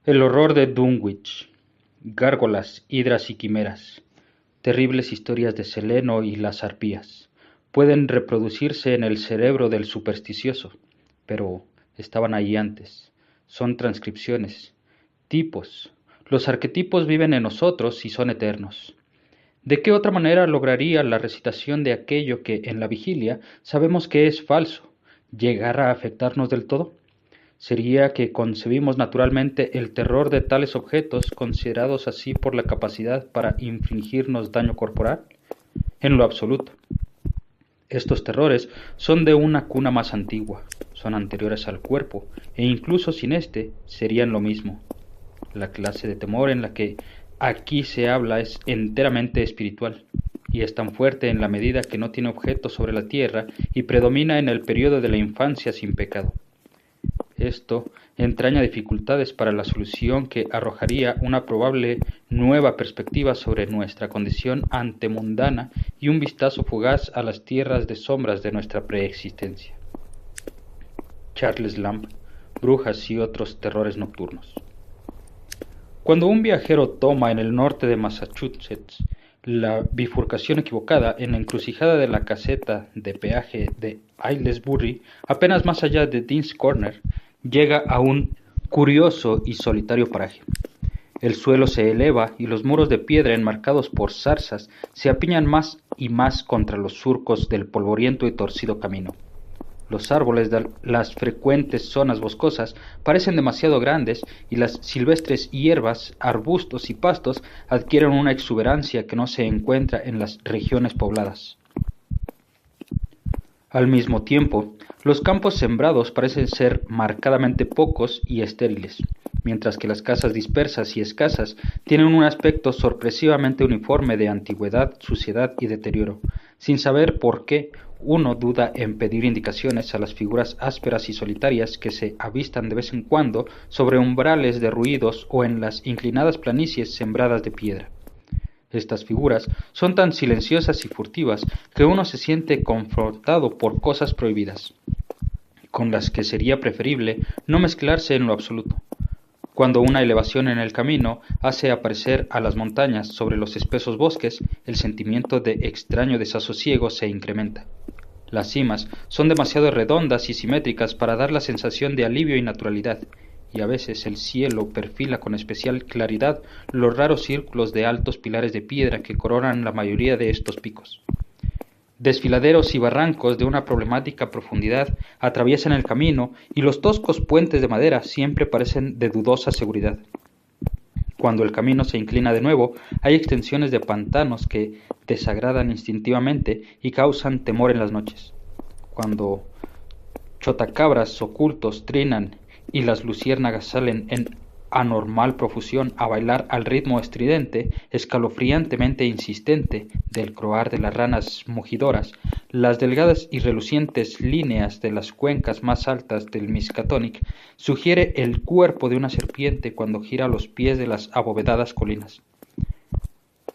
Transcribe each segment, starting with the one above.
El horror de Dunwich. Gárgolas, hidras y quimeras. Terribles historias de Seleno y las arpías. Pueden reproducirse en el cerebro del supersticioso, pero estaban allí antes. Son transcripciones, tipos. Los arquetipos viven en nosotros y son eternos. ¿De qué otra manera lograría la recitación de aquello que en la vigilia sabemos que es falso llegar a afectarnos del todo? ¿Sería que concebimos naturalmente el terror de tales objetos considerados así por la capacidad para infligirnos daño corporal? En lo absoluto. Estos terrores son de una cuna más antigua, son anteriores al cuerpo, e incluso sin éste serían lo mismo. La clase de temor en la que aquí se habla es enteramente espiritual, y es tan fuerte en la medida que no tiene objeto sobre la tierra y predomina en el período de la infancia sin pecado. Esto entraña dificultades para la solución que arrojaría una probable nueva perspectiva sobre nuestra condición antemundana y un vistazo fugaz a las tierras de sombras de nuestra preexistencia. Charles Lamb, Brujas y otros terrores nocturnos. Cuando un viajero toma en el norte de Massachusetts la bifurcación equivocada en la encrucijada de la caseta de peaje de Aylesbury, apenas más allá de Dean's Corner, llega a un curioso y solitario paraje. El suelo se eleva y los muros de piedra enmarcados por zarzas se apiñan más y más contra los surcos del polvoriento y torcido camino. Los árboles de las frecuentes zonas boscosas parecen demasiado grandes y las silvestres hierbas, arbustos y pastos adquieren una exuberancia que no se encuentra en las regiones pobladas. Al mismo tiempo, los campos sembrados parecen ser marcadamente pocos y estériles, mientras que las casas dispersas y escasas tienen un aspecto sorpresivamente uniforme de antigüedad, suciedad y deterioro. Sin saber por qué, uno duda en pedir indicaciones a las figuras ásperas y solitarias que se avistan de vez en cuando sobre umbrales derruidos o en las inclinadas planicies sembradas de piedra. Estas figuras son tan silenciosas y furtivas que uno se siente confrontado por cosas prohibidas, con las que sería preferible no mezclarse en lo absoluto. Cuando una elevación en el camino hace aparecer a las montañas sobre los espesos bosques, el sentimiento de extraño desasosiego se incrementa. Las cimas son demasiado redondas y simétricas para dar la sensación de alivio y naturalidad, y a veces el cielo perfila con especial claridad los raros círculos de altos pilares de piedra que coronan la mayoría de estos picos. Desfiladeros y barrancos de una problemática profundidad atraviesan el camino y los toscos puentes de madera siempre parecen de dudosa seguridad. Cuando el camino se inclina de nuevo, hay extensiones de pantanos que desagradan instintivamente y causan temor en las noches. Cuando chotacabras ocultos trinan y las luciérnagas salen en anormal profusión a bailar al ritmo estridente, escalofriantemente insistente del croar de las ranas mugidoras, las delgadas y relucientes líneas de las cuencas más altas del Miskatonic sugiere el cuerpo de una serpiente cuando gira a los pies de las abovedadas colinas.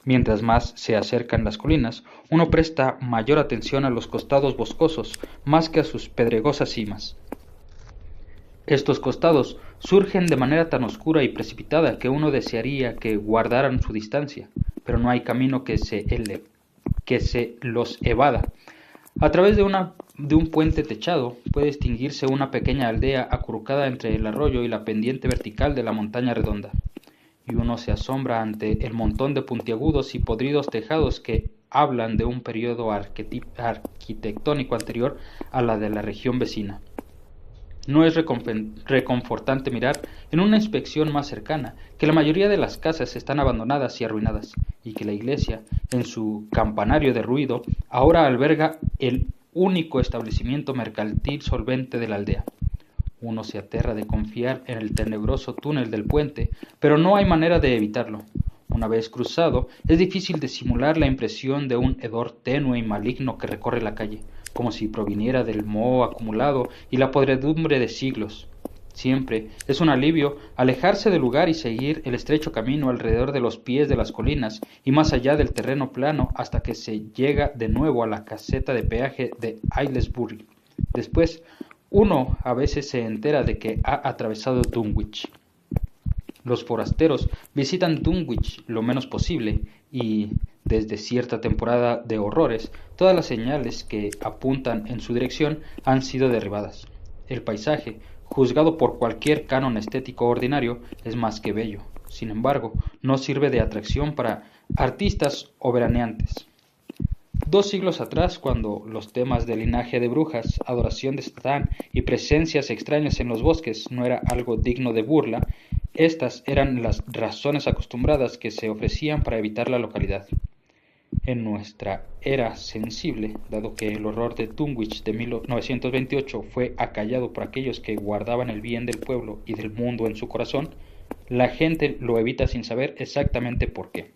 Mientras más se acercan las colinas, uno presta mayor atención a los costados boscosos más que a sus pedregosas cimas. Estos costados surgen de manera tan oscura y precipitada que uno desearía que guardaran su distancia, pero no hay camino que se los evada. A través de un puente techado puede distinguirse una pequeña aldea acurrucada entre el arroyo y la pendiente vertical de la montaña redonda, y uno se asombra ante el montón de puntiagudos y podridos tejados que hablan de un periodo arquitectónico anterior a la de la región vecina. No es reconfortante mirar en una inspección más cercana que la mayoría de las casas están abandonadas y arruinadas, y que la iglesia, en su campanario de ruido, ahora alberga el único establecimiento mercantil solvente de la aldea. Uno se aterra de confiar en el tenebroso túnel del puente, pero no hay manera de evitarlo. Una vez cruzado, es difícil disimular la impresión de un hedor tenue y maligno que recorre la calle, como si proviniera del moho acumulado y la podredumbre de siglos. Siempre es un alivio alejarse del lugar y seguir el estrecho camino alrededor de los pies de las colinas y más allá del terreno plano hasta que se llega de nuevo a la caseta de peaje de Aylesbury. Después, uno a veces se entera de que ha atravesado Dunwich. Los forasteros visitan Dunwich lo menos posible y, desde cierta temporada de horrores, todas las señales que apuntan en su dirección han sido derribadas. El paisaje, juzgado por cualquier canon estético ordinario, es más que bello. Sin embargo, no sirve de atracción para artistas o veraneantes. 2 siglos atrás, cuando los temas de linaje de brujas, adoración de Satán y presencias extrañas en los bosques no era algo digno de burla, estas eran las razones acostumbradas que se ofrecían para evitar la localidad. En nuestra era sensible, dado que el horror de Dunwich de 1928 fue acallado por aquellos que guardaban el bien del pueblo y del mundo en su corazón, la gente lo evita sin saber exactamente por qué.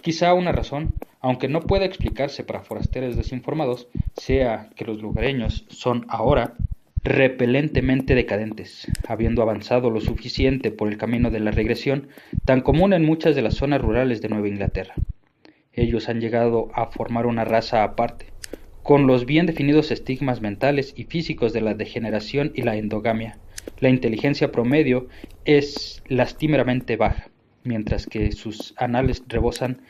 Quizá una razón, aunque no pueda explicarse para forasteros desinformados, sea que los lugareños son ahora repelentemente decadentes, habiendo avanzado lo suficiente por el camino de la regresión, tan común en muchas de las zonas rurales de Nueva Inglaterra. Ellos han llegado a formar una raza aparte, con los bien definidos estigmas mentales y físicos de la degeneración y la endogamia. La inteligencia promedio es lastimeramente baja, mientras que sus anales rebosan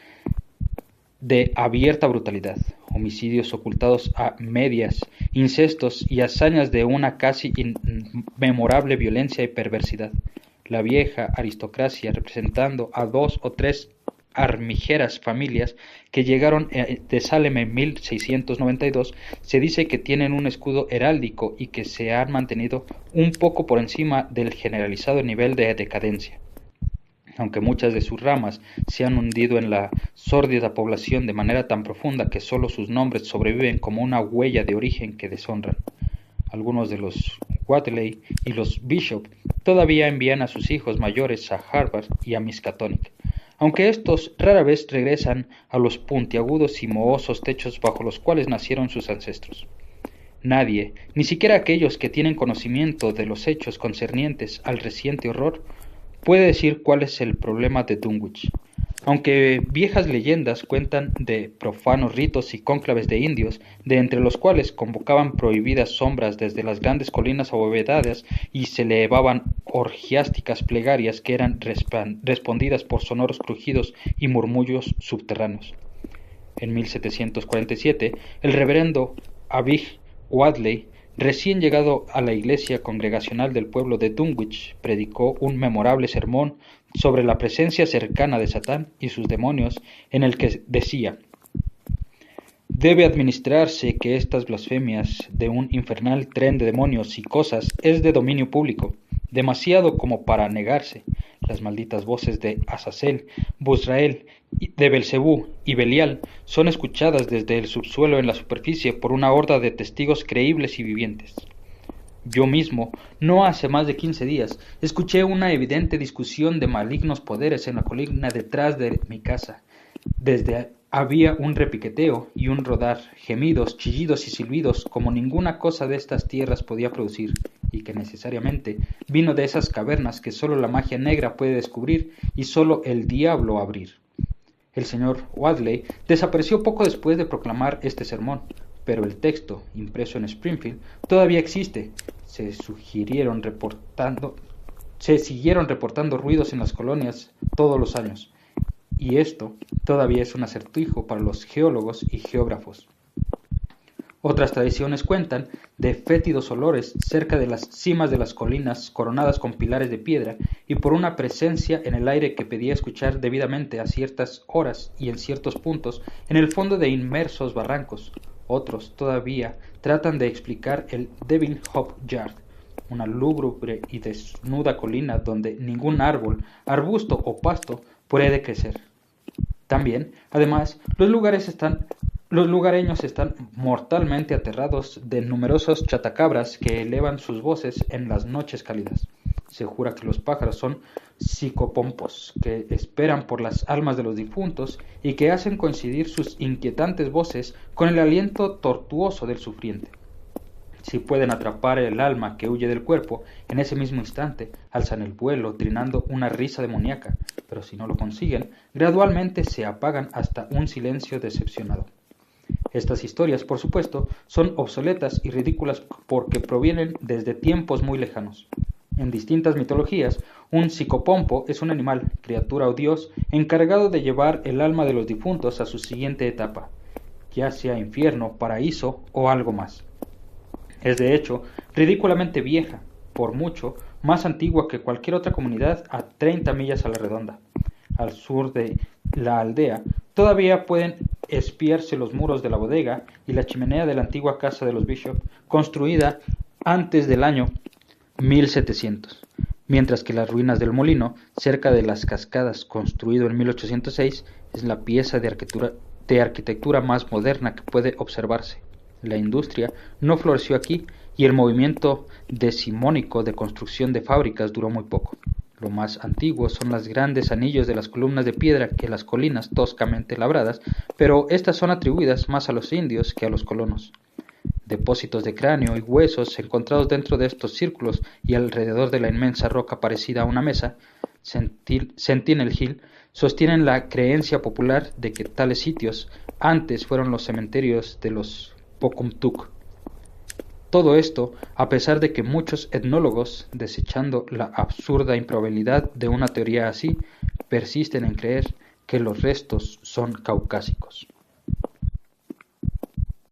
de abierta brutalidad, homicidios ocultados a medias, incestos y hazañas de una casi inmemorable violencia y perversidad. La vieja aristocracia, representando a 2 o 3 armijeras familias que llegaron de Salem en 1692, se dice que tienen un escudo heráldico y que se han mantenido un poco por encima del generalizado nivel de decadencia. Aunque muchas de sus ramas se han hundido en la sórdida población de manera tan profunda que sólo sus nombres sobreviven como una huella de origen que deshonran. Algunos de los Whately y los Bishop todavía envían a sus hijos mayores a Harvard y a Miskatonic, aunque estos rara vez regresan a los puntiagudos y mohosos techos bajo los cuales nacieron sus ancestros. Nadie, ni siquiera aquellos que tienen conocimiento de los hechos concernientes al reciente horror, puede decir cuál es el problema de Dunwich. Aunque viejas leyendas cuentan de profanos ritos y cónclaves de indios, de entre los cuales convocaban prohibidas sombras desde las grandes colinas abovedadas y se elevaban orgiásticas plegarias que eran respondidas por sonoros crujidos y murmullos subterráneos. En 1747, el reverendo Abig Wadley, recién llegado a la iglesia congregacional del pueblo de Dunwich, predicó un memorable sermón sobre la presencia cercana de Satán y sus demonios, en el que decía: «Debe administrarse que estas blasfemias de un infernal tren de demonios y cosas es de dominio público, demasiado como para negarse. Las malditas voces de Azazel, Buzrael, de Belcebú y Belial son escuchadas desde el subsuelo en la superficie por una horda de testigos creíbles y vivientes. Yo mismo, no hace más de 15 días, escuché una evidente discusión de malignos poderes en la colina detrás de mi casa. Desde había un repiqueteo y un rodar, gemidos, chillidos y silbidos como ninguna cosa de estas tierras podía producir, y que necesariamente vino de esas cavernas que sólo la magia negra puede descubrir y sólo el diablo abrir». El señor Wadley desapareció poco después de proclamar este sermón, pero el texto, impreso en Springfield, todavía existe. Se siguieron reportando ruidos en las colonias todos los años, y esto todavía es un acertijo para los geólogos y geógrafos. Otras tradiciones cuentan de fétidos olores cerca de las cimas de las colinas coronadas con pilares de piedra y por una presencia en el aire que pedía escuchar debidamente a ciertas horas y en ciertos puntos en el fondo de inmersos barrancos. Otros todavía tratan de explicar el Devil Hope Yard, una lúgubre y desnuda colina donde ningún árbol, arbusto o pasto puede crecer. También, además, los lugareños están mortalmente aterrados de numerosos chatacabras que elevan sus voces en las noches cálidas. Se jura que los pájaros son psicopompos, que esperan por las almas de los difuntos y que hacen coincidir sus inquietantes voces con el aliento tortuoso del sufriente. Si pueden atrapar el alma que huye del cuerpo, en ese mismo instante alzan el vuelo trinando una risa demoníaca, pero si no lo consiguen, gradualmente se apagan hasta un silencio decepcionado. Estas historias, por supuesto, son obsoletas y ridículas porque provienen desde tiempos muy lejanos. En distintas mitologías, un psicopompo es un animal, criatura o dios encargado de llevar el alma de los difuntos a su siguiente etapa, ya sea infierno, paraíso o algo más. Es de hecho ridículamente vieja, por mucho más antigua que cualquier otra comunidad a 30 millas a la redonda. Al sur de la aldea todavía pueden espiarse los muros de la bodega y la chimenea de la antigua casa de los Bishop, construida antes del año 1700, mientras que las ruinas del molino, cerca de las cascadas, construido en 1806, es la pieza de arquitectura más moderna que puede observarse. La industria no floreció aquí y el movimiento decimonónico de construcción de fábricas duró muy poco. Lo más antiguo son los grandes anillos de las columnas de piedra que las colinas toscamente labradas, pero estas son atribuidas más a los indios que a los colonos. Depósitos de cráneo y huesos encontrados dentro de estos círculos y alrededor de la inmensa roca parecida a una mesa, Sentinel Hill, sostienen la creencia popular de que tales sitios antes fueron los cementerios de los Pocumtuck. Todo esto, a pesar de que muchos etnólogos, desechando la absurda improbabilidad de una teoría así, persisten en creer que los restos son caucásicos.